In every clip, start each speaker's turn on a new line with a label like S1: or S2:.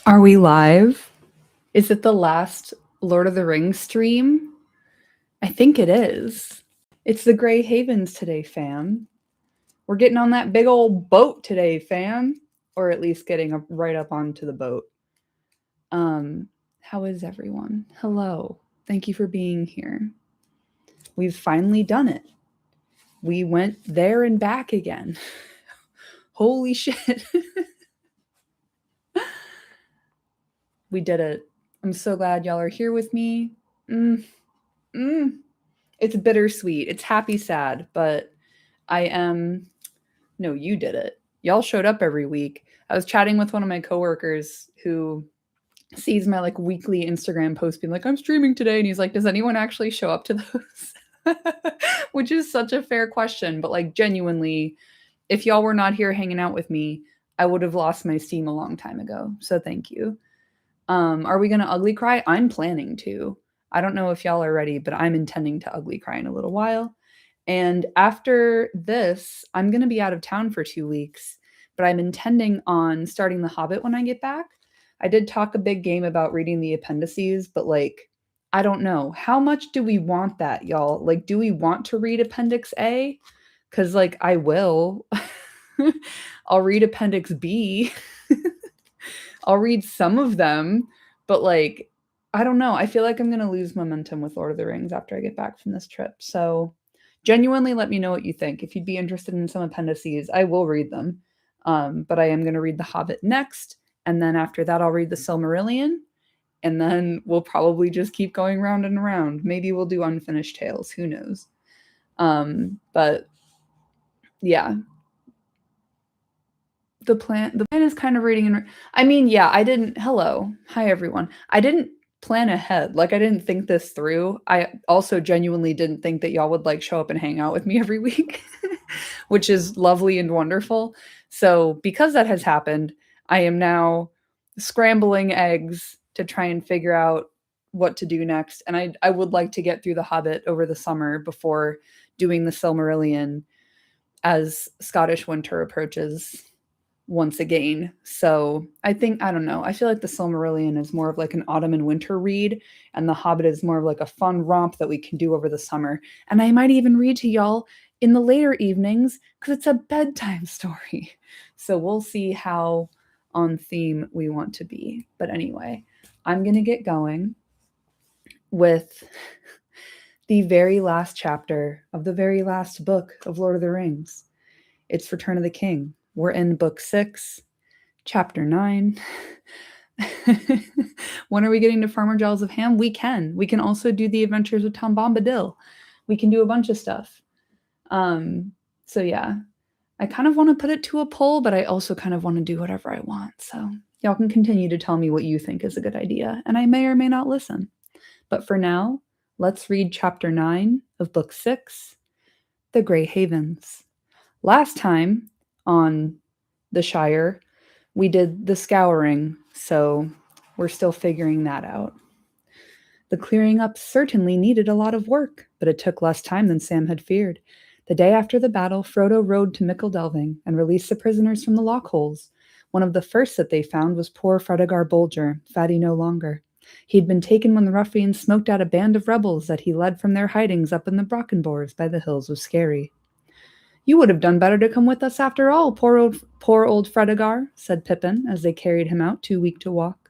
S1: Are we live? Is it the last Lord of the Rings stream? I think it is. It's the Grey Havens today, fam. We're getting on that big old boat today, fam. Or at least getting up right up onto the boat. How is everyone? Hello. Thank you for being here. We've finally done it. We went there and back again. Holy shit. We did it. I'm so glad y'all are here with me. It's bittersweet. It's happy sad, but I am no, you did it. Y'all showed up every week. I was chatting with one of my coworkers who sees my like weekly Instagram post being like, I'm streaming today. And he's like, does anyone actually show up to those? Which is such a fair question. But like genuinely, if y'all were not here hanging out with me, I would have lost my steam a long time ago. So thank you. Are we gonna ugly cry? I'm planning to. I don't know if y'all are ready, but I'm intending to ugly cry in a little while. And after this, I'm going to be out of town for 2 weeks, but I'm intending on starting The Hobbit when I get back. I did talk a big game about reading the appendices, but like, I don't know. How much do we want that, y'all? Like, do we want to read Appendix A? Because, like, I will. I'll read Appendix B. I'll read some of them, but like, I don't know. I feel like I'm going to lose momentum with Lord of the Rings after I get back from this trip. So, genuinely let me know what you think. If you'd be interested in some appendices, I will read them. But I am going to read The Hobbit next. And then after that, I'll read The Silmarillion. And then we'll probably just keep going round and around. Maybe we'll do Unfinished Tales. Who knows? But yeah. The plan is kind of reading and I mean, yeah, I didn't hello. Hi everyone. I didn't plan ahead. Like I didn't think this through. I also genuinely didn't think that y'all would like show up and hang out with me every week, which is lovely and wonderful. So, because that has happened, I am now scrambling eggs to try and figure out what to do next. And I would like to get through The Hobbit over the summer before doing the Silmarillion as Scottish winter approaches once again. So I think, I don't know, I feel like the Silmarillion is more of like an autumn and winter read, and The Hobbit is more of like a fun romp that we can do over the summer. And I might even read to y'all in the later evenings because it's a bedtime story. So we'll see how on theme we want to be. But anyway, I'm going to get going with the very last chapter of the very last book of Lord of the Rings. It's Return of the King. We're in book 6, chapter 9. When are we getting to Farmer Giles of Ham? We can. We can also do the Adventures of Tom Bombadil. We can do a bunch of stuff. So yeah, I kind of want to put it to a poll, but I also kind of want to do whatever I want. So y'all can continue to tell me what you think is a good idea, and I may or may not listen. But for now, let's read chapter 9 of book 6, The Grey Havens. Last time on the Shire, we did the scouring, so we're still figuring that out. The clearing up certainly needed a lot of work, but it took less time than Sam had feared. The day after the battle, Frodo rode to Mickle Delving and released the prisoners from the lockholes. One of the first that they found was poor Fredegar Bolger, fatty no longer. He'd been taken when the ruffians smoked out a band of rebels that he led from their hidings up in the Brockenbors by the hills of Skerry. You would have done better to come with us after all, poor old Fredegar, said Pippin as they carried him out, too weak to walk.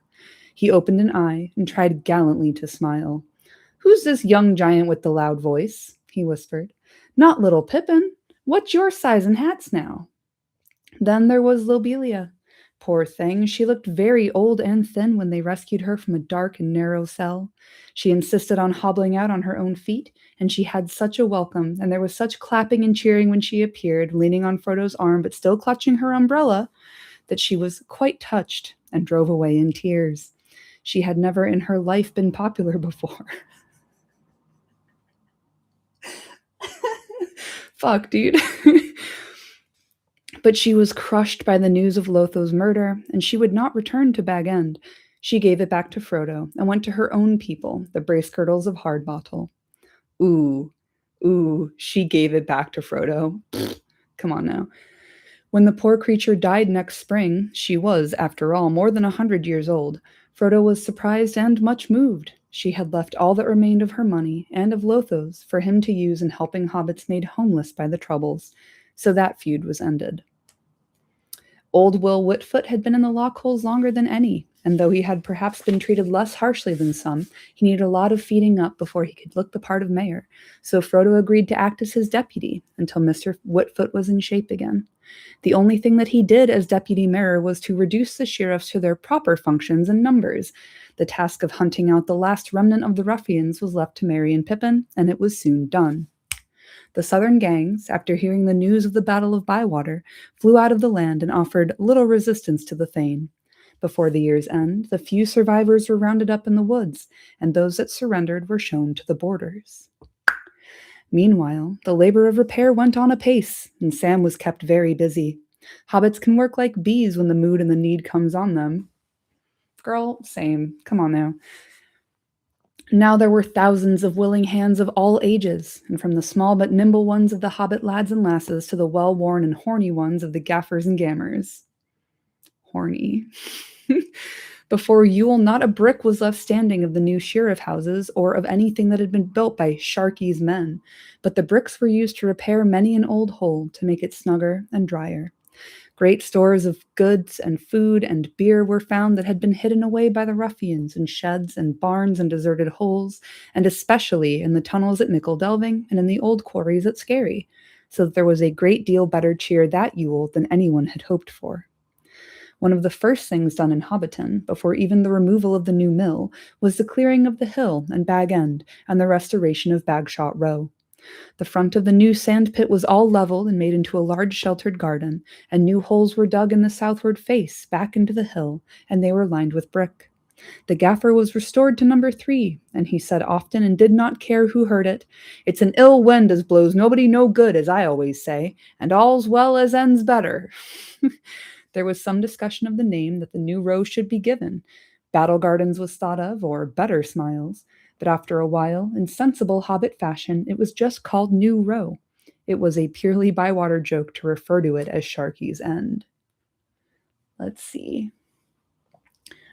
S1: He opened an eye and tried gallantly to smile. Who's this young giant with the loud voice? He whispered. Not little Pippin. What's your size and hats now? Then there was Lobelia. Poor thing, she looked very old and thin when they rescued her from a dark and narrow cell. She insisted on hobbling out on her own feet, and she had such a welcome, and there was such clapping and cheering when she appeared, leaning on Frodo's arm but still clutching her umbrella, that she was quite touched and drove away in tears. She had never in her life been popular before. Fuck, dude. But she was crushed by the news of Lotho's murder, and she would not return to Bag End. She gave it back to Frodo and went to her own people, the Bracegirdles of Hardbottle. Ooh, she gave it back to Frodo. Come on now. When the poor creature died next spring, she was, after all, more than 100 years old. Frodo was surprised and much moved. She had left all that remained of her money and of Lotho's for him to use in helping hobbits made homeless by the Troubles, so that feud was ended. Old Will Whitfoot had been in the Lockholes longer than any, and though he had perhaps been treated less harshly than some, he needed a lot of feeding up before he could look the part of mayor, so Frodo agreed to act as his deputy until Mr. Whitfoot was in shape again. The only thing that he did as deputy mayor was to reduce the sheriffs to their proper functions and numbers. The task of hunting out the last remnant of the ruffians was left to Merry and Pippin, and it was soon done. The southern gangs, after hearing the news of the Battle of Bywater, flew out of the land and offered little resistance to the Thane. Before the year's end, the few survivors were rounded up in the woods, and those that surrendered were shown to the borders. Meanwhile, the labor of repair went on apace, and Sam was kept very busy. Hobbits can work like bees when the mood and the need comes on them. Girl, same. Come on now. Now there were thousands of willing hands of all ages, and from the small but nimble ones of the hobbit lads and lasses to the well-worn and horny ones of the gaffers and gammers. Horny. Before Yule, not a brick was left standing of the new sheriff houses or of anything that had been built by Sharky's men, but the bricks were used to repair many an old hole to make it snugger and drier. Great stores of goods and food and beer were found that had been hidden away by the ruffians in sheds and barns and deserted holes, and especially in the tunnels at Mickle Delving and in the old quarries at Skerry, so that there was a great deal better cheer that Yule than anyone had hoped for. One of the first things done in Hobbiton, before even the removal of the new mill, was the clearing of the hill and Bag End and the restoration of Bagshot Row. The front of the new sand pit was all leveled and made into a large sheltered garden, and new holes were dug in the southward face, back into the hill, and they were lined with brick. The gaffer was restored to number 3, and he said often and did not care who heard it, "It's an ill wind as blows nobody no good, as I always say, and all's well as ends better." There was some discussion of the name that the new row should be given. Battle Gardens was thought of, or Better Smiles, but after a while, in sensible hobbit fashion, it was just called New Row. It was a purely Bywater joke to refer to it as Sharky's End. Let's see.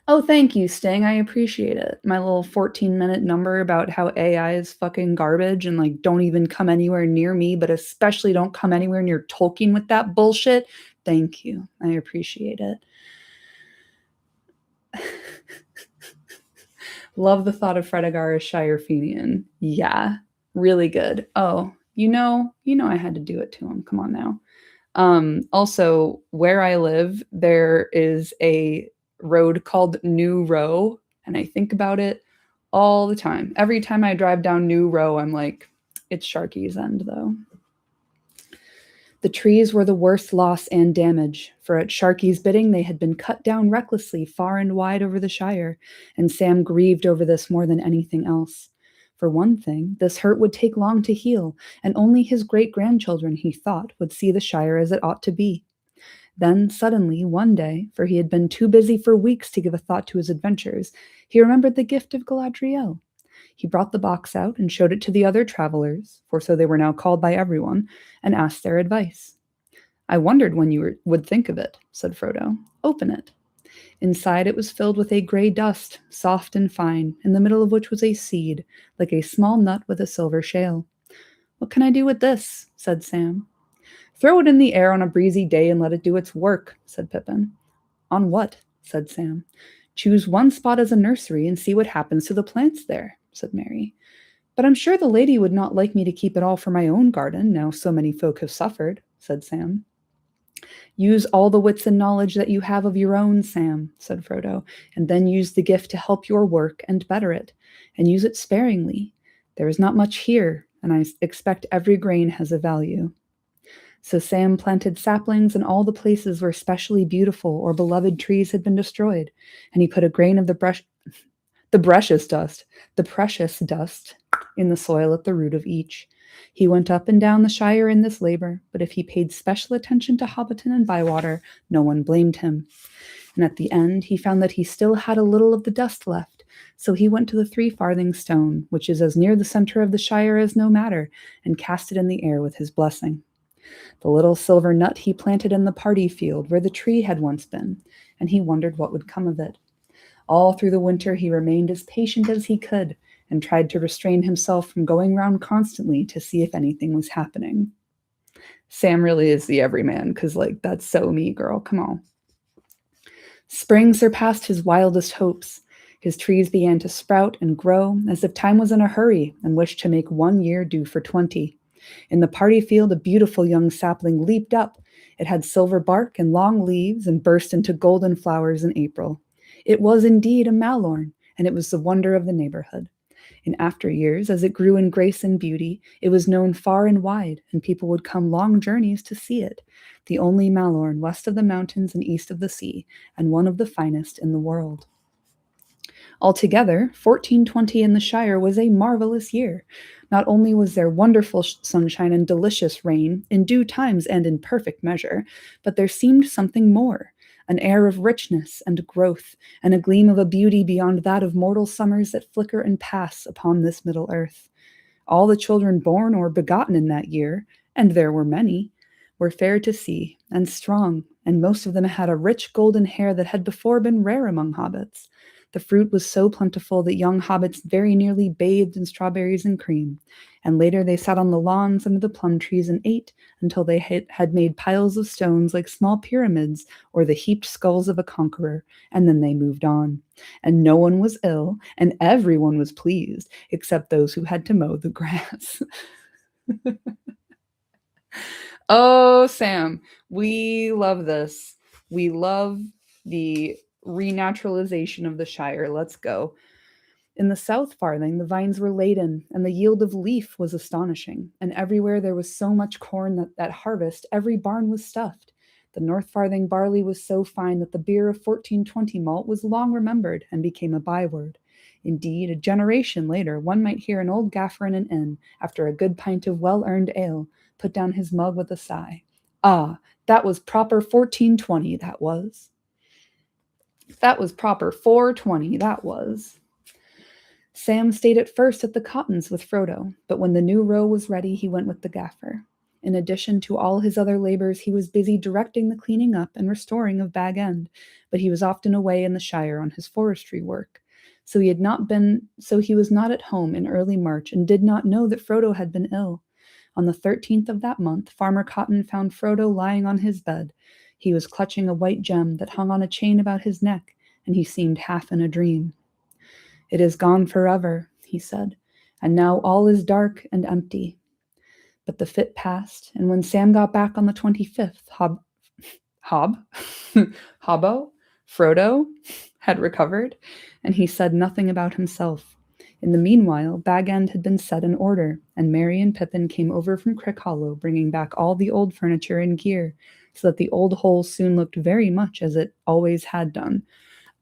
S1: Oh, thank you, Sting. I appreciate it. My little 14-minute number about how AI is fucking garbage and like don't even come anywhere near me, but especially don't come anywhere near Tolkien with that bullshit. Thank you. I appreciate it. Love the thought of Fredegar as Shire Fenian. Yeah, really good. Oh, you know I had to do it to him. Come on now. Also, where I live, there is a road called New Row, and I think about it all the time. Every time I drive down New Row, I'm like, it's Sharky's End, though. The trees were the worst loss and damage, for at Sharky's bidding they had been cut down recklessly far and wide over the Shire, and Sam grieved over this more than anything else. For one thing, this hurt would take long to heal, and only his great-grandchildren, he thought, would see the Shire as it ought to be. Then, suddenly, one day, for he had been too busy for weeks to give a thought to his adventures, he remembered the gift of Galadriel. He brought the box out and showed it to the other travelers, for so they were now called by everyone, and asked their advice. "I wondered when you would think of it," said Frodo. "Open it." Inside it was filled with a gray dust, soft and fine, in the middle of which was a seed, like a small nut with a silver shale. "What can I do with this?" said Sam. "Throw it in the air on a breezy day and let it do its work," said Pippin. "On what?" said Sam. "Choose one spot as a nursery and see what happens to the plants there," said Merry. "But I'm sure the lady would not like me to keep it all for my own garden, now so many folk have suffered," said Sam. "Use all the wits and knowledge that you have of your own, Sam," said Frodo, "and then use the gift to help your work and better it, and use it sparingly. There is not much here, and I expect every grain has a value." So Sam planted saplings in all the places where specially beautiful or beloved trees had been destroyed, and he put a grain of the precious dust in the soil at the root of each. He went up and down the Shire in this labor, but if he paid special attention to Hobbiton and Bywater, no one blamed him. And at the end, he found that he still had a little of the dust left, so he went to the 3-farthing stone, which is as near the center of the Shire as no matter, and cast it in the air with his blessing. The little silver nut he planted in the party field where the tree had once been, and he wondered what would come of it. All through the winter he remained as patient as he could and tried to restrain himself from going round constantly to see if anything was happening. Sam really is the everyman, because, like, that's so me, girl. Come on. Spring surpassed his wildest hopes. His trees began to sprout and grow as if time was in a hurry and wished to make 1 year do for 20. In the party field, a beautiful young sapling leaped up. It had silver bark and long leaves and burst into golden flowers in April. It was indeed a malorn, and it was the wonder of the neighborhood. In after years, as it grew in grace and beauty, it was known far and wide, and people would come long journeys to see it, the only malorn west of the mountains and east of the sea, and one of the finest in the world. Altogether, 1420 in the Shire was a marvelous year. Not only was there wonderful sunshine and delicious rain, in due times and in perfect measure, but there seemed something more, an air of richness and growth, and a gleam of a beauty beyond that of mortal summers that flicker and pass upon this middle earth. All the children born or begotten in that year, and there were many, were fair to see and strong, and most of them had a rich golden hair that had before been rare among hobbits. The fruit was so plentiful that young hobbits very nearly bathed in strawberries and cream, and later they sat on the lawns under the plum trees and ate until they had made piles of stones like small pyramids or the heaped skulls of a conqueror, and then they moved on. And no one was ill, and everyone was pleased, except those who had to mow the grass. Oh, Sam, we love this. We love the renaturalization of the Shire. Let's go. In the South Farthing, the vines were laden, and the yield of leaf was astonishing, and everywhere there was so much corn that at harvest every barn was stuffed. The North Farthing barley was so fine that the beer of 1420 malt was long remembered and became a byword. Indeed, a generation later, one might hear an old gaffer in an inn, after a good pint of well-earned ale, put down his mug with a sigh. Ah, that was proper 1420, that was. That was proper 420, that was. Sam stayed at first at the Cottons with Frodo, but when the new row was ready, he went with the gaffer. In addition to all his other labors, he was busy directing the cleaning up and restoring of Bag End, but he was often away in the Shire on his forestry work. So he was not at home in early March and did not know that Frodo had been ill. On the 13th of that month, Farmer Cotton found Frodo lying on his bed. He was clutching a white gem that hung on a chain about his neck, and he seemed half in a dream. "It is gone forever," he said, "and now all is dark and empty." But the fit passed, and when Sam got back on the 25th, Frodo had recovered, and he said nothing about himself. In the meanwhile, Bag End had been set in order, and Merry and Pippin came over from Crickhollow, bringing back all the old furniture and gear, so that the old hole soon looked very much as it always had done.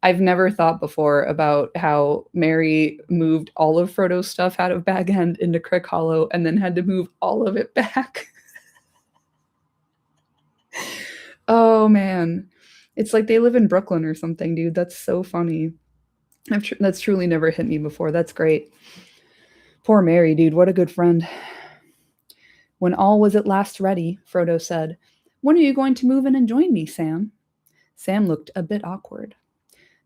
S1: I've never thought before about how Merry moved all of Frodo's stuff out of Bag End into Crickhollow and then had to move all of it back. Oh, man. It's like they live in Brooklyn or something, dude. That's so funny. That's truly never hit me before. That's great. Poor Merry, dude. What a good friend. When all was at last ready, Frodo said, "When are you going to move in and join me, Sam?" Sam looked a bit awkward.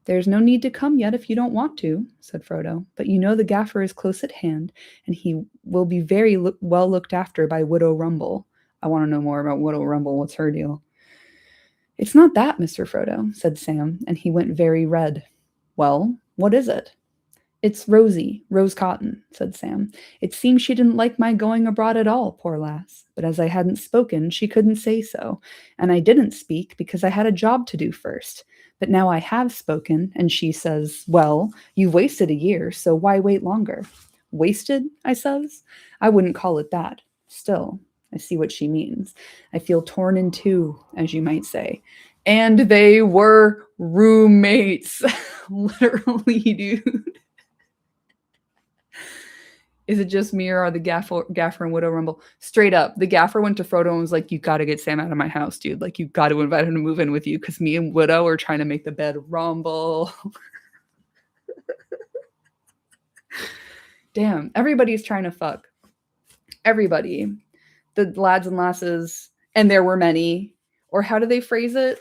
S1: "There's no need to come yet if you don't want to," said Frodo, "but you know the gaffer is close at hand, and he will be very well looked after by Widow Rumble." I want to know more about Widow Rumble. What's her deal? "It's not that, Mr. Frodo," said Sam, and he went very red. "Well, what is it?" "It's Rosie, Rose Cotton," said Sam. "It seems she didn't like my going abroad at all, poor lass. But as I hadn't spoken, she couldn't say so. And I didn't speak because I had a job to do first. But now I have spoken, and she says, 'Well, you've wasted a year, so why wait longer?' 'Wasted?' I says. 'I wouldn't call it that. Still, I see what she means. I feel torn in two, as you might say.'" And they were roommates. Literally, dude. Is it just me, or are the gaffer and Widow Rumble? Straight up, the gaffer went to Frodo and was like, "You got to get Sam out of my house, dude. Like, you got to invite him to move in with you because me and Widow are trying to make the bed rumble." Damn, everybody's trying to fuck. Everybody. The lads and lasses, and there were many. Or how do they phrase it?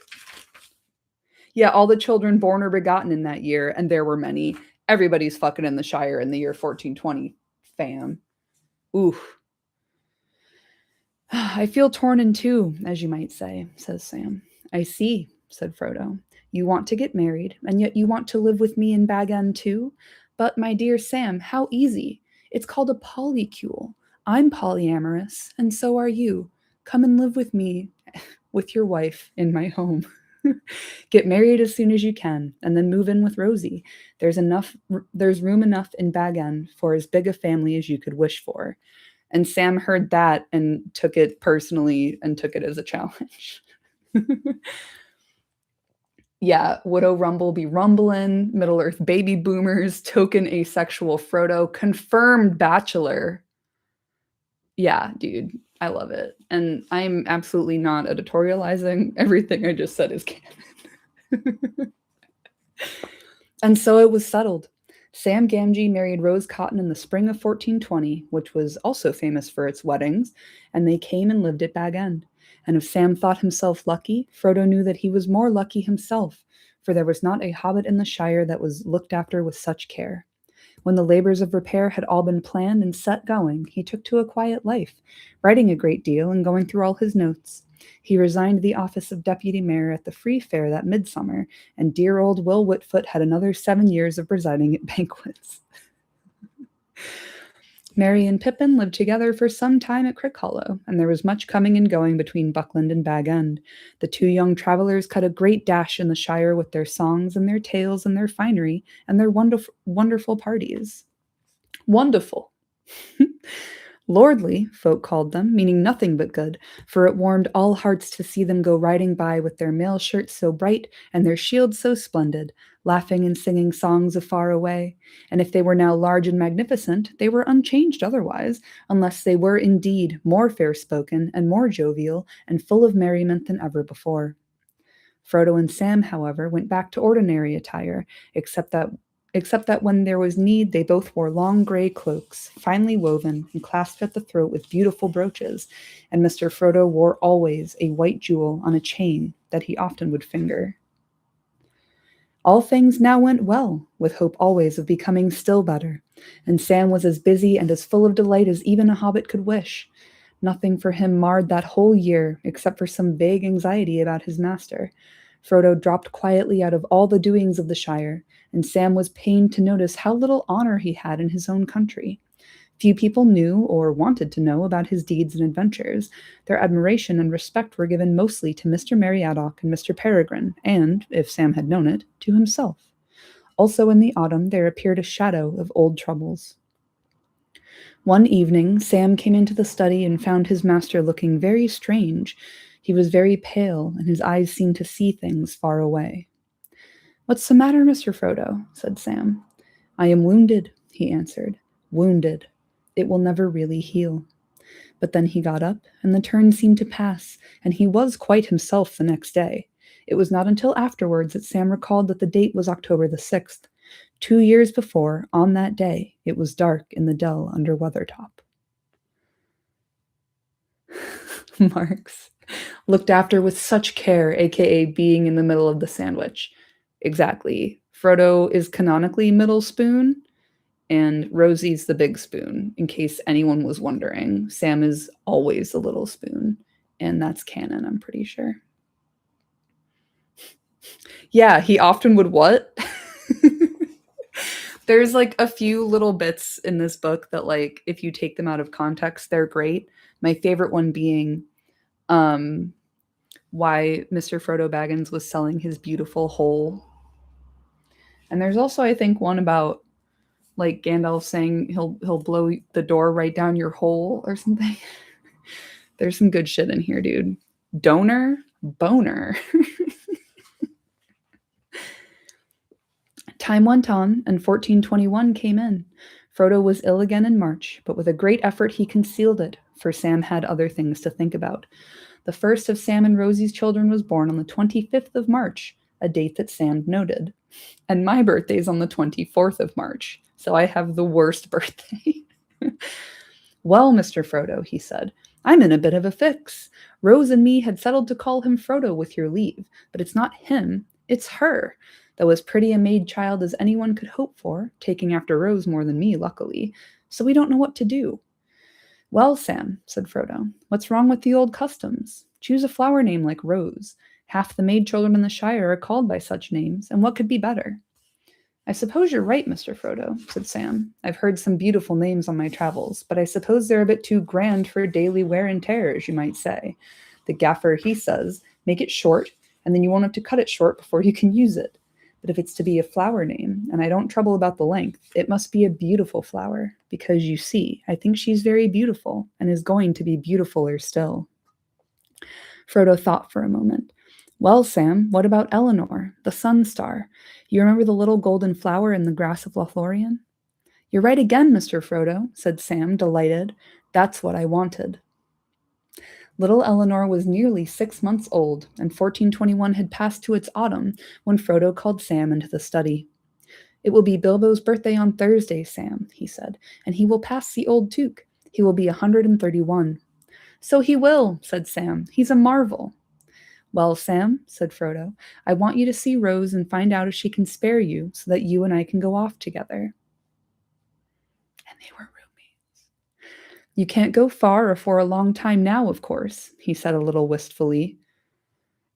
S1: Yeah, all the children born or begotten in that year, and there were many. Everybody's fucking in the Shire in the year 1420, fam. Oof. I feel torn in two, as you might say, says Sam. I see, said Frodo. You want to get married, and yet you want to live with me in Bag End too? But, my dear Sam, how easy. It's called a polycule. I'm polyamorous, and so are you. Come and live with me, with your wife, in my home. Get married as soon as you can, and then move in with Rosie. There's room enough in Bag End for as big a family as you could wish for. And Sam heard that and took it personally and took it as a challenge. Yeah, Widow Rumble be rumbling, Middle Earth baby boomers, token asexual Frodo, confirmed bachelor. Yeah, dude, I love it. And I'm absolutely not editorializing. Everything I just said is canon. And so it was settled. Sam Gamgee married Rose Cotton in the spring of 1420, which was also famous for its weddings, and they came and lived at Bag End. And if Sam thought himself lucky, Frodo knew that he was more lucky himself, for there was not a hobbit in the Shire that was looked after with such care. When the labors of repair had all been planned and set going, he took to a quiet life, writing a great deal and going through all his notes. He resigned the office of deputy mayor at the Free Fair that midsummer, and dear old Will Whitfoot had another 7 years of presiding at banquets. Merry and Pippin lived together for some time at Crickhollow, and there was much coming and going between Buckland and Bag End. The two young travelers cut a great dash in the Shire with their songs and their tales and their finery and their wonderful parties. Wonderful. Lordly, folk called them, meaning nothing but good, for it warmed all hearts to see them go riding by with their mail shirts so bright and their shields so splendid, laughing and singing songs afar away. And if they were now large and magnificent, they were unchanged otherwise, unless they were indeed more fair-spoken and more jovial and full of merriment than ever before. Frodo and Sam, however, went back to ordinary attire, except that when there was need, they both wore long gray cloaks, finely woven and clasped at the throat with beautiful brooches, and Mr. Frodo wore always a white jewel on a chain that he often would finger. All things now went well, with hope always of becoming still better, and Sam was as busy and as full of delight as even a hobbit could wish. Nothing for him marred that whole year, except for some vague anxiety about his master. Frodo dropped quietly out of all the doings of the Shire, and Sam was pained to notice how little honor he had in his own country. Few people knew or wanted to know about his deeds and adventures. Their admiration and respect were given mostly to Mr. Meriadoc and Mr. Peregrine, and, if Sam had known it, to himself. Also in the autumn there appeared a shadow of old troubles. One evening, Sam came into the study and found his master looking very strange. He was very pale, and his eyes seemed to see things far away. "What's the matter, Mr. Frodo?" said Sam. "I am wounded," he answered. "Wounded. It will never really heal." But then he got up, and the turn seemed to pass, and he was quite himself the next day. It was not until afterwards that Sam recalled that the date was October the 6th. 2 years before, on that day, it was dark in the dell under Weathertop. Marks. Looked after with such care, aka being in the middle of the sandwich. Exactly. Frodo is canonically middle spoon, and Rosie's the big spoon, in case anyone was wondering. Sam is always the little spoon, and that's canon, I'm pretty sure. Yeah, he often would what? There's like a few little bits in this book that, like, if you take them out of context, they're great. My favorite one being why Mr. Frodo Baggins was selling his beautiful hole. And there's also, I think, one about like Gandalf saying he'll blow the door right down your hole or something. There's some good shit in here, dude. Donor, boner. Time went on, and 1421 came in. Frodo was ill again in March, but with a great effort he concealed it, for Sam had other things to think about. The first of Sam and Rosie's children was born on the 25th of March, a date that Sam noted. And my birthday's on the 24th of March, so I have the worst birthday. "Well, Mr. Frodo," he said, I'm in a bit of a fix. Rose and me had settled to call him Frodo with your leave, but it's not him, it's her. Though as pretty a maid child as anyone could hope for, taking after Rose more than me, luckily, so we don't know what to do. Well, Sam, said Frodo, what's wrong with the old customs? Choose a flower name like Rose. Half the maid children in the Shire are called by such names, and what could be better? I suppose you're right, Mr. Frodo, said Sam. I've heard some beautiful names on my travels, but I suppose they're a bit too grand for daily wear and tear, as you might say. The gaffer, he says, make it short, and then you won't have to cut it short before you can use it. But if it's to be a flower name, and I don't trouble about the length, it must be a beautiful flower, because you see, I think she's very beautiful, and is going to be beautifuler still. Frodo thought for a moment. Well, Sam, what about Eleanor, the sun star? You remember the little golden flower in the grass of Lothlorien? You're right again, Mr. Frodo, said Sam, delighted. That's what I wanted. Little Eleanor was nearly 6 months old, and 1421 had passed to its autumn when Frodo called Sam into the study. It will be Bilbo's birthday on Thursday, Sam, he said, and he will pass the old Took. He will be 131. So he will, said Sam. He's a marvel. Well, Sam, said Frodo, I want you to see Rose and find out if she can spare you so that you and I can go off together. And they were roommates. You can't go far or for a long time now, of course, he said a little wistfully.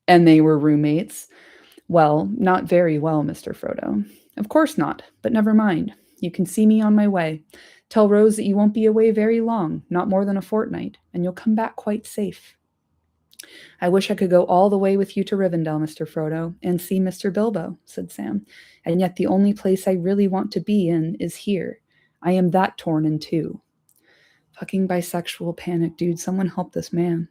S1: And they were roommates. Well, not very well, Mr. Frodo. Of course not, but never mind. You can see me on my way. Tell Rose that you won't be away very long, not more than a fortnight, and you'll come back quite safe. I wish I could go all the way with you to Rivendell, Mr. Frodo, and see Mr. Bilbo, said Sam. And yet the only place I really want to be in is here. I am that torn in two. Fucking bisexual panic, dude. Someone help this man.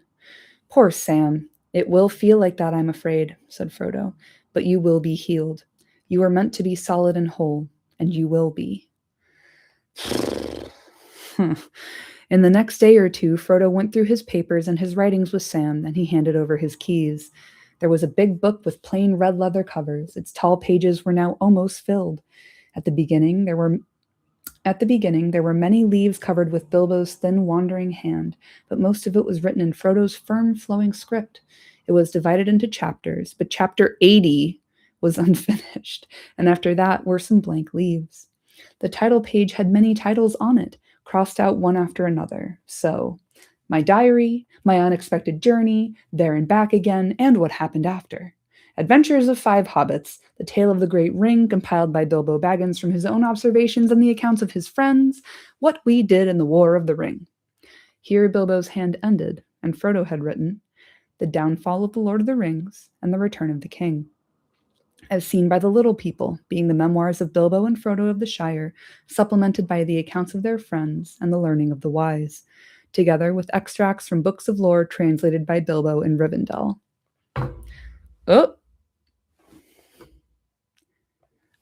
S1: Poor Sam. It will feel like that, I'm afraid, said Frodo. But you will be healed. You are meant to be solid and whole, and you will be. In the next day or two, Frodo went through his papers and his writings with Sam, and he handed over his keys. There was a big book with plain red leather covers. Its tall pages were now almost filled. At the beginning, there were many leaves covered with Bilbo's thin, wandering hand, but most of it was written in Frodo's firm, flowing script. It was divided into chapters, but chapter 80 was unfinished, and after that were some blank leaves. The title page had many titles on it, crossed out one after another. So, my diary, my unexpected journey, there and back again, and what happened after. Adventures of 5 Hobbits, the tale of the Great Ring compiled by Bilbo Baggins from his own observations and the accounts of his friends, what we did in the War of the Ring. Here Bilbo's hand ended, and Frodo had written, The Downfall of the Lord of the Rings and the Return of the King. As seen by the little people, being the memoirs of Bilbo and Frodo of the Shire, supplemented by the accounts of their friends and the learning of the wise, together with extracts from books of lore translated by Bilbo in Rivendell. Oh!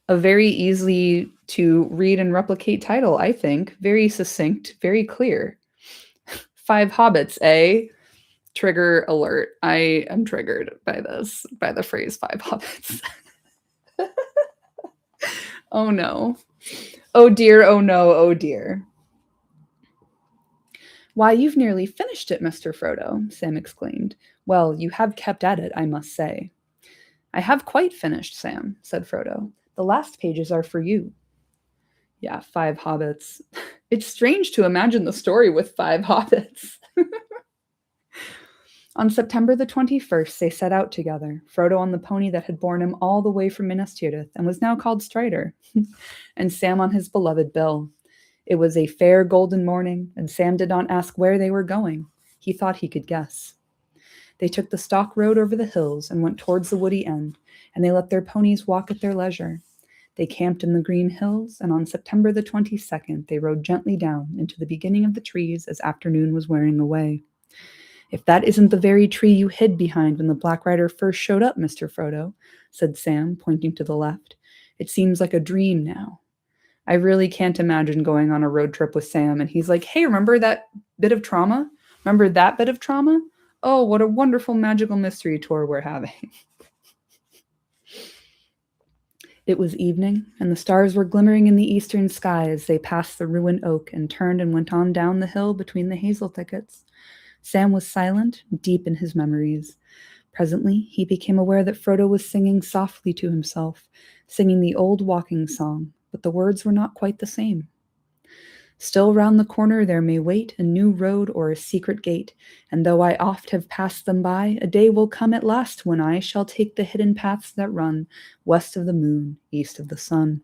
S1: A very easy to read and replicate title, I think. Very succinct, very clear. 5 Hobbits, eh? Trigger alert. I am triggered by this, by the phrase 5 Hobbits. Oh no. Oh dear, oh no, oh dear. Why, you've nearly finished it, Mr. Frodo, Sam exclaimed. Well, you have kept at it, I must say. I have quite finished, Sam, said Frodo. The last pages are for you. Yeah, 5 hobbits. It's strange to imagine the story with 5 hobbits. On September the 21st, they set out together, Frodo on the pony that had borne him all the way from Minas Tirith and was now called Strider, and Sam on his beloved Bill. It was a fair golden morning, and Sam did not ask where they were going. He thought he could guess. They took the stock road over the hills and went towards the woody end, and they let their ponies walk at their leisure. They camped in the green hills, and on September the 22nd, they rode gently down into the beginning of the trees as afternoon was wearing away. If that isn't the very tree you hid behind when the Black Rider first showed up, Mr. Frodo, said Sam, pointing to the left. It seems like a dream now. I really can't imagine going on a road trip with Sam, and he's like, hey, remember that bit of trauma? Remember that bit of trauma? Oh, what a wonderful magical mystery tour we're having. It was evening, and the stars were glimmering in the eastern sky as they passed the ruined oak and turned and went on down the hill between the hazel thickets. Sam was silent, deep in his memories. Presently, he became aware that Frodo was singing softly to himself, singing the old walking song, but the words were not quite the same. Still round the corner there may wait a new road or a secret gate, and though I oft have passed them by, a day will come at last when I shall take the hidden paths that run west of the moon, east of the sun.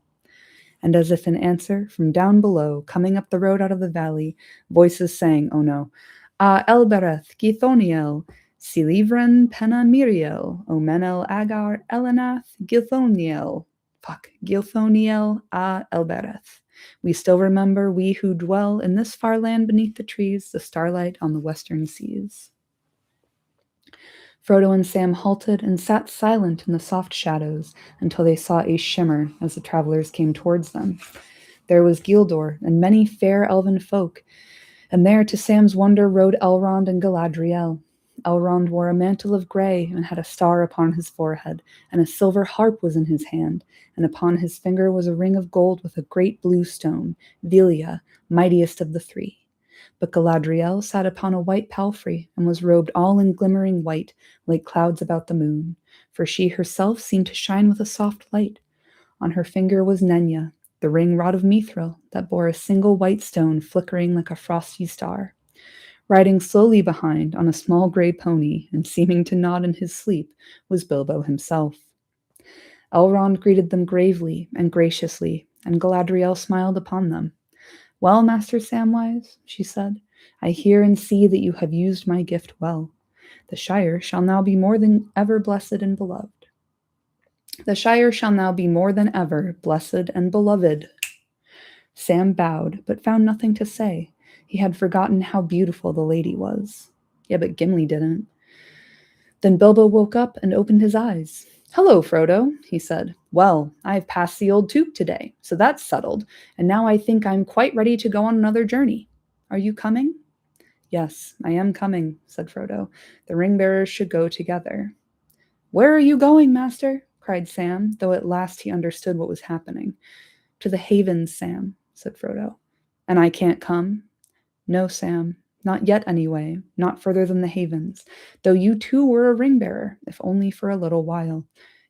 S1: And as if in answer, from down below, coming up the road out of the valley, voices sang, oh no, Elbereth, Githoniel, Silivren Penna Miriel, Omenel Agar Elenath, Githoniel. Githoniel Elbereth. We still remember, we who dwell in this far land beneath the trees, the starlight on the western seas. Frodo and Sam halted and sat silent in the soft shadows until they saw a shimmer as the travelers came towards them. There was Gildor and many fair elven folk, and there to Sam's wonder rode Elrond and Galadriel. Elrond wore a mantle of grey and had a star upon his forehead, and a silver harp was in his hand, and upon his finger was a ring of gold with a great blue stone, Velia, mightiest of the three. But Galadriel sat upon a white palfrey, and was robed all in glimmering white, like clouds about the moon, for she herself seemed to shine with a soft light. On her finger was Nenya, the ring rod of Mithril, that bore a single white stone flickering like a frosty star. Riding slowly behind on a small gray pony, and seeming to nod in his sleep, was Bilbo himself. Elrond greeted them gravely and graciously, and Galadriel smiled upon them. Well, Master Samwise, she said, I hear and see that you have used my gift well. The Shire shall now be more than ever blessed and beloved. The Shire shall now be more than ever blessed and beloved. Sam bowed, but found nothing to say. He had forgotten how beautiful the lady was. Yeah, but Gimli didn't. Then Bilbo woke up and opened his eyes. Hello, Frodo, he said. Well, I've passed the old Took today, so that's settled, and now I think I'm quite ready to go on another journey. Are you coming? Yes, I am coming, said Frodo. The ring-bearers should go together. Where are you going, master? Cried Sam, though at last he understood what was happening. To the Havens, Sam, said Frodo. And I can't come? No, Sam, not yet anyway, not further than the Havens, though you too were a ring-bearer, if only for a little while.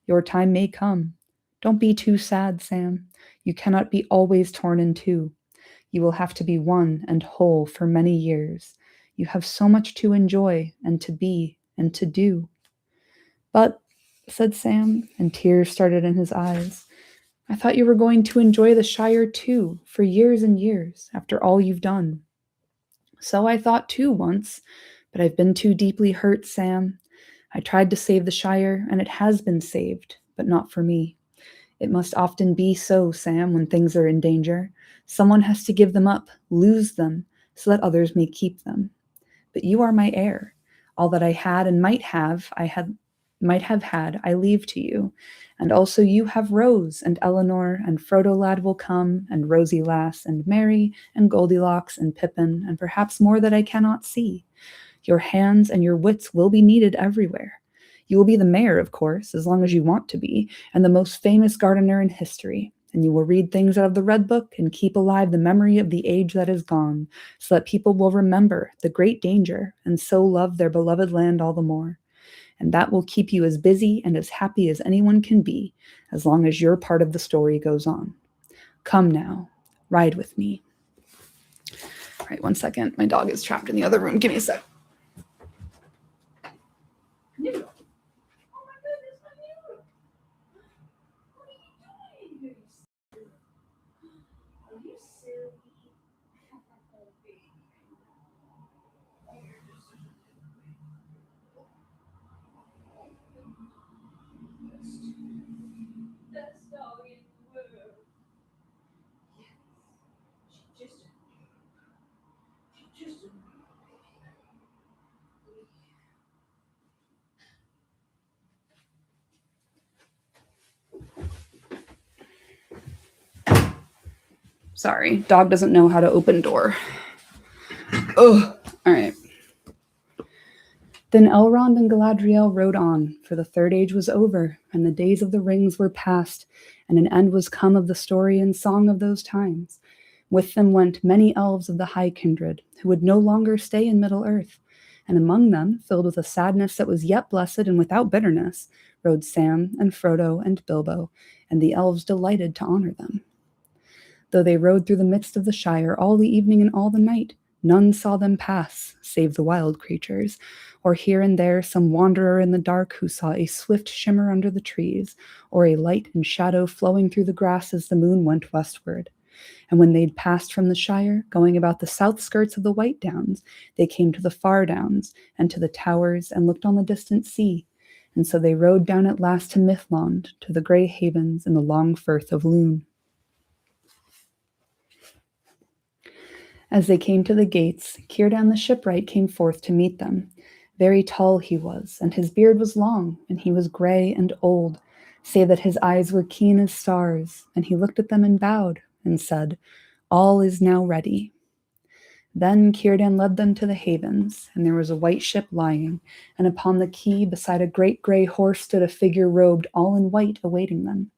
S1: Your time may come. Don't be too sad, Sam. You cannot be always torn in two. You will have to be one and whole for many years. You have so much to enjoy and to be and to do. But, said Sam, and tears started in his eyes, I thought you were going to enjoy the Shire too, for years and years, after all you've done. So I thought too once, but I've been too deeply hurt, Sam. I tried to save the Shire, and it has been saved, but not for me. It must often be so, Sam, when things are in danger. Someone has to give them up, lose them, so that others may keep them. But you are my heir. All that I had and might have had, I leave to you. And also you have Rose and Eleanor, and Frodo lad will come, and Rosie lass, and Mary, and Goldilocks, and Pippin, and perhaps more that I cannot see. Your hands and your wits will be needed everywhere. You will be the mayor, of course, as long as you want to be, and the most famous gardener in history. And you will read things out of the Red Book and keep alive the memory of the age that is gone, so that people will remember the great danger and so love their beloved land all the more. And that will keep you as busy and as happy as anyone can be, as long as your part of the story goes on. Come now, ride with me. All right, 1 second. My dog is trapped in the other room. Give me a sec. Sorry, dog doesn't know how to open door. Oh, all right. Then Elrond and Galadriel rode on, for the Third Age was over, and the days of the rings were past, and an end was come of the story and song of those times. With them went many elves of the High Kindred, who would no longer stay in Middle-earth, And among them, filled with a sadness that was yet blessed and without bitterness, rode Sam and Frodo and Bilbo, and the elves delighted to honor them. Though they rode through the midst of the Shire all the evening and all the night, none saw them pass, save the wild creatures, or here and there some wanderer in the dark who saw a swift shimmer under the trees, or a light and shadow flowing through the grass as the moon went westward. And when they'd passed from the Shire, going about the south skirts of the White Downs, they came to the Far Downs, and to the towers, and looked on the distant sea. And so they rode down at last to Mithlond, to the grey havens in the long firth of Lune. As they came to the gates, Círdan the shipwright came forth to meet them. Very tall he was, and his beard was long, and he was grey and old, save that his eyes were keen as stars, and he looked at them and bowed, and said, "All is now ready." Then Círdan led them to the havens, and there was a white ship lying, and upon the quay beside a great grey horse stood a figure robed all in white awaiting them.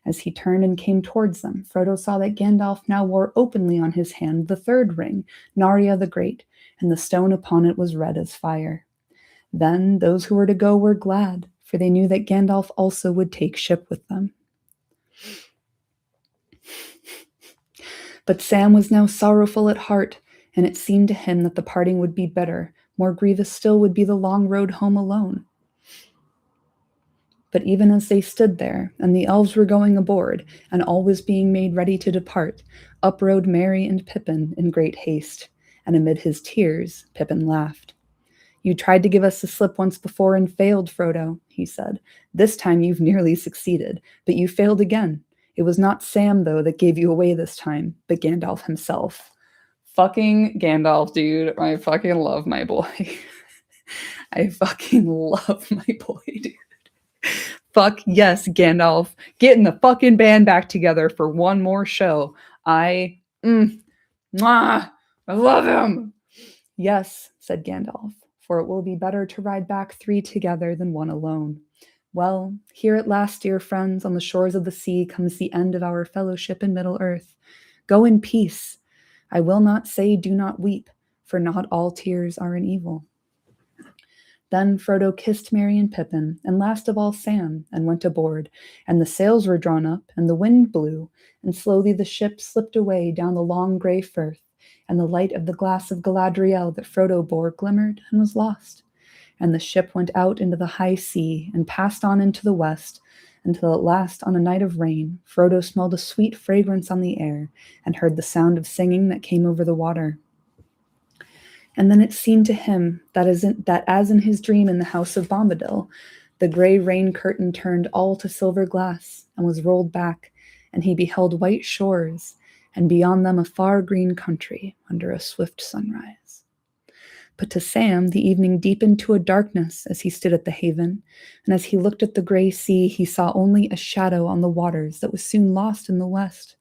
S1: As he turned and came towards them, Frodo saw that Gandalf now wore openly on his hand the third ring, Narya the Great, and the stone upon it was red as fire. Then those who were to go were glad, for they knew that Gandalf also would take ship with them. But Sam was now sorrowful at heart, and it seemed to him that the parting would be bitter. More grievous still would be the long road home alone. But even as they stood there, and the elves were going aboard, and all was being made ready to depart, up rode Merry and Pippin in great haste, and amid his tears, Pippin laughed. "You tried to give us the slip once before and failed, Frodo," he said. "This time you've nearly succeeded, but you failed again. It was not Sam, though, that gave you away this time, but Gandalf himself." Fucking Gandalf, dude. I fucking love my boy. I fucking love my boy, dude. Fuck yes, Gandalf. Getting the fucking band back together for one more show. I love him. "Yes," said Gandalf, "for it will be better to ride back 3 together than 1 alone. Well, here at last, dear friends, on the shores of the sea comes the end of our fellowship in Middle-earth. Go in peace. I will not say do not weep, for not all tears are an evil." Then Frodo kissed Merry and Pippin, and last of all Sam, and went aboard, and the sails were drawn up, and the wind blew, and slowly the ship slipped away down the long grey firth, and the light of the glass of Galadriel that Frodo bore glimmered and was lost. And the ship went out into the high sea, and passed on into the west, until at last on a night of rain, Frodo smelled a sweet fragrance on the air, and heard the sound of singing that came over the water. And then it seemed to him that as in his dream in the house of Bombadil, the grey rain curtain turned all to silver glass, and was rolled back, and he beheld white shores, and beyond them a far green country under a swift sunrise. But to Sam the evening deepened to a darkness as he stood at the haven, and as he looked at the grey sea he saw only a shadow on the waters that was soon lost in the west.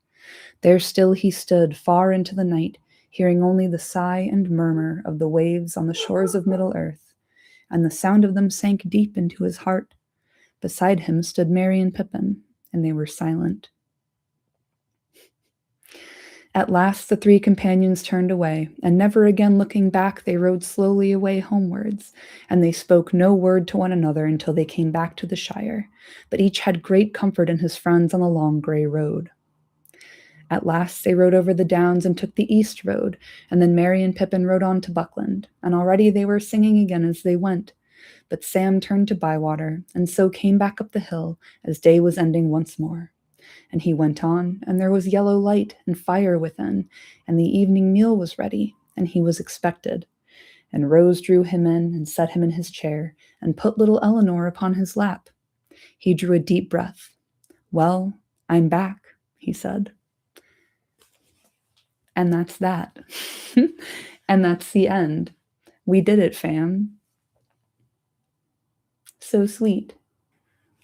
S1: There still he stood far into the night, hearing only the sigh and murmur of the waves on the shores of Middle-earth, and the sound of them sank deep into his heart. Beside him stood Merry and Pippin, and they were silent. At last the 3 companions turned away, and never again looking back they rode slowly away homewards, and they spoke no word to one another until they came back to the Shire, but each had great comfort in his friends on the long grey road. At last they rode over the downs and took the east road, and then Merry and Pippin rode on to Buckland, and already they were singing again as they went. But Sam turned to Bywater, and so came back up the hill, as day was ending once more. And he went on, and there was yellow light and fire within, and the evening meal was ready, and he was expected. And Rose drew him in, and set him in his chair, and put little Elinor upon his lap. He drew a deep breath. "Well, I'm back," he said. And that's that. And that's the end. We did it, fam. So sweet.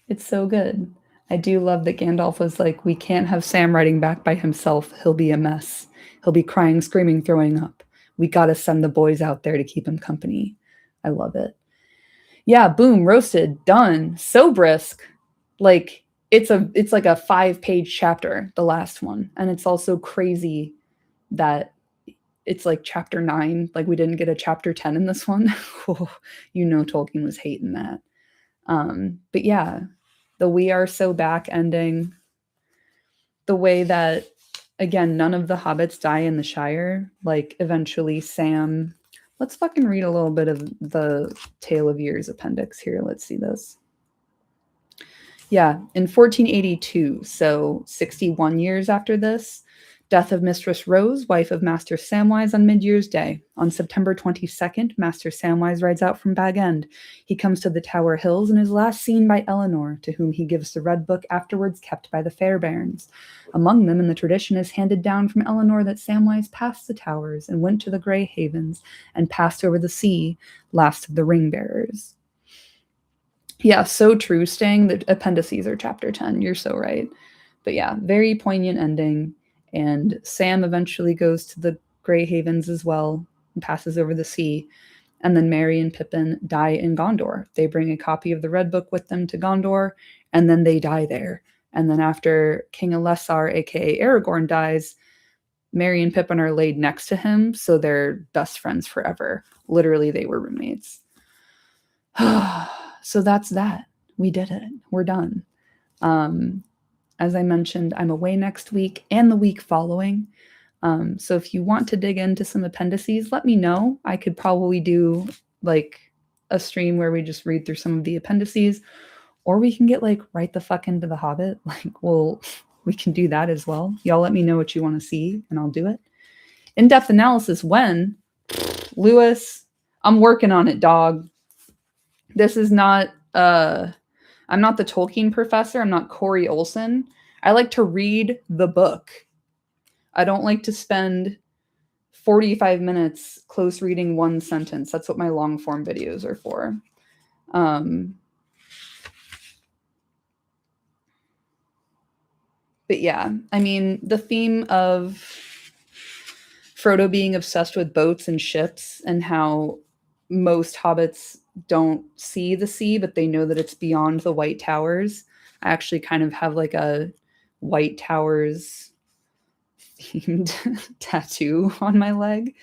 S1: It's so good. I do love that Gandalf was like, we can't have Sam riding back by himself. He'll be a mess. He'll be crying, screaming, throwing up. We got to send the boys out there to keep him company. I love it. Yeah, boom, roasted, done. So brisk. Like, it's like a 5-page chapter, the last one. And it's also crazy that it's like chapter 9. Like we didn't get a chapter 10 in this one. You know, Tolkien was hating that. But yeah, the We Are So Back ending, the way that, again, none of the hobbits die in the Shire. Like eventually Sam, let's fucking read a little bit of the Tale of Years appendix here. Let's see this. Yeah, in 1482, so 61 years after this, death of Mistress Rose, wife of Master Samwise on Mid-Year's Day. On September 22nd, Master Samwise rides out from Bag End. He comes to the Tower Hills and is last seen by Eleanor, to whom he gives the red book afterwards kept by the Fairbairns. Among them, in the tradition is handed down from Eleanor that Samwise passed the towers and went to the Grey Havens and passed over the sea, last of the ring bearers. Yeah, so true, Stang. The appendices are chapter 10. You're so right. But yeah, very poignant ending. And Sam eventually goes to the Grey Havens as well and passes over the sea. And then Merry and Pippin die in Gondor. They bring a copy of the Red Book with them to Gondor, and then they die there. And then after King Elessar, aka Aragorn, dies, Merry and Pippin are laid next to him, so they're best friends forever. Literally, they were roommates. So that's that. We did it. We're done. As I mentioned, I'm away next week and the week following. So if you want to dig into some appendices, let me know. I could probably do like a stream where we just read through some of the appendices, or we can get like right the fuck into The Hobbit. Like, we can do that as well. Y'all let me know what you want to see and I'll do it. In-depth analysis when? Lewis, I'm working on it, dog. This is not, I'm not the Tolkien professor. I'm not Corey Olsen. I like to read the book. I don't like to spend 45 minutes close reading one sentence. That's what my long form videos are for. But yeah, I mean, the theme of Frodo being obsessed with boats and ships and how most hobbits don't see the sea, but they know that it's beyond the White Towers. I actually kind of have like a White Towers themed tattoo on my leg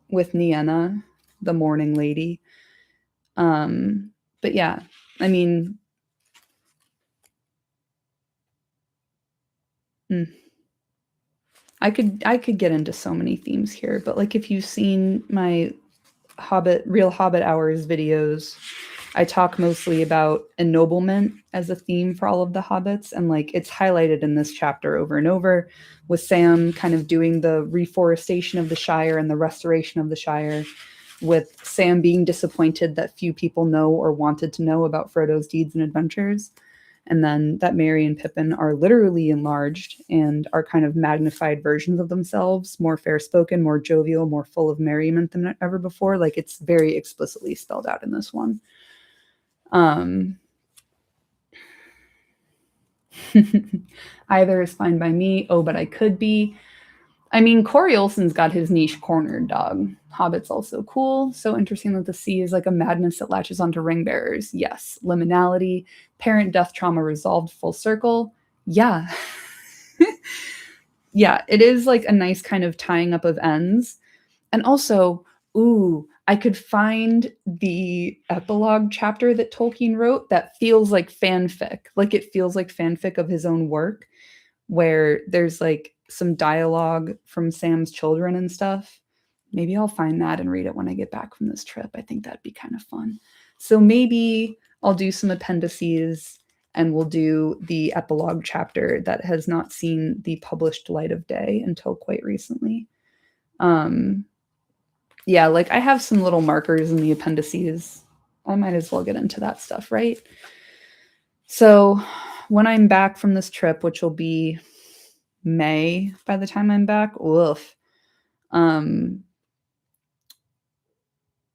S1: with Nienna, the Morning Lady. But yeah, I mean, I could get into so many themes here, but like if you've seen my Real Hobbit Hours videos, I talk mostly about ennoblement as a theme for all of the hobbits, and like it's highlighted in this chapter over and over, with Sam kind of doing the reforestation of the Shire and the restoration of the Shire, with Sam being disappointed that few people know or wanted to know about Frodo's deeds and adventures. And then that Merry and Pippin are literally enlarged and are kind of magnified versions of themselves, more fair-spoken, more jovial, more full of merriment than ever before. Like it's very explicitly spelled out in this one. Either is fine by me. Oh, but I could be. I mean, Corey Olsen's got his niche cornered, dog. Hobbit's also cool. So interesting that the sea is like a madness that latches onto ring bearers. Yes. Liminality, parent death trauma resolved full circle. Yeah. Yeah, it is like a nice kind of tying up of ends. And also, I could find the epilogue chapter that Tolkien wrote that feels like fanfic. Like it feels like fanfic of his own work, where there's like some dialogue from Sam's children and stuff. Maybe I'll find that and read it when I get back from this trip. I think that'd be kind of fun. So maybe I'll do some appendices and we'll do the epilogue chapter that has not seen the published light of day until quite recently. Yeah, like I have some little markers in the appendices. I might as well get into that stuff, right? So when I'm back from this trip, which will be May by the time I'm back,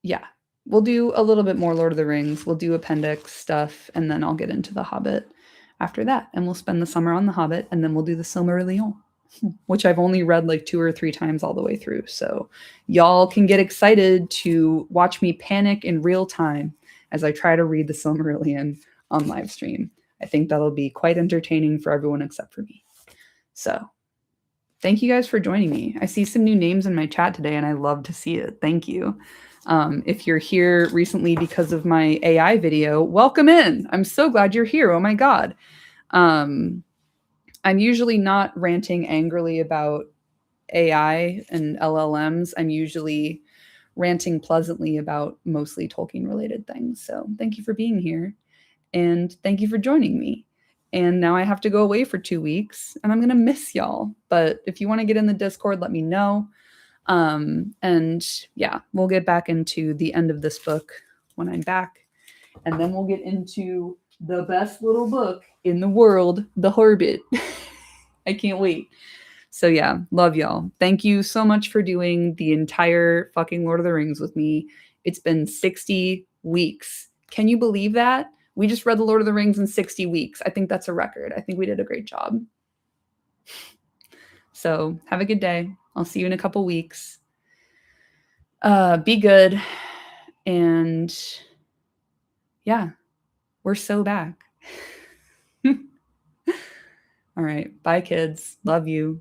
S1: yeah, we'll do a little bit more Lord of the Rings. We'll do appendix stuff, and then I'll get into The Hobbit after that. And we'll spend the summer on The Hobbit, and then we'll do the Silmarillion, which I've only read like 2 or 3 times all the way through. So y'all can get excited to watch me panic in real time as I try to read the Silmarillion on live stream. I think that'll be quite entertaining for everyone except for me. So Thank you guys for joining me. I see some new names in my chat today, and I love to see it. Thank you. If you're here recently because of my AI video, welcome in. I'm so glad you're here. Oh my God. I'm usually not ranting angrily about AI and LLMs. I'm usually ranting pleasantly about mostly Tolkien related things. So thank you for being here, and thank you for joining me. And now I have to go away for 2 weeks, and I'm going to miss y'all. But if you want to get in the Discord, let me know. And yeah, we'll get back into the end of this book when I'm back. And then we'll get into the best little book in the world, The Hobbit. I can't wait. So yeah, love y'all. Thank you so much for doing the entire fucking Lord of the Rings with me. It's been 60 weeks. Can you believe that? We just read The Lord of the Rings in 60 weeks. I think that's a record. I think we did a great job. So have a good day. I'll see you in a couple weeks. Be good. And yeah, we're so back. All right. Bye, kids. Love you.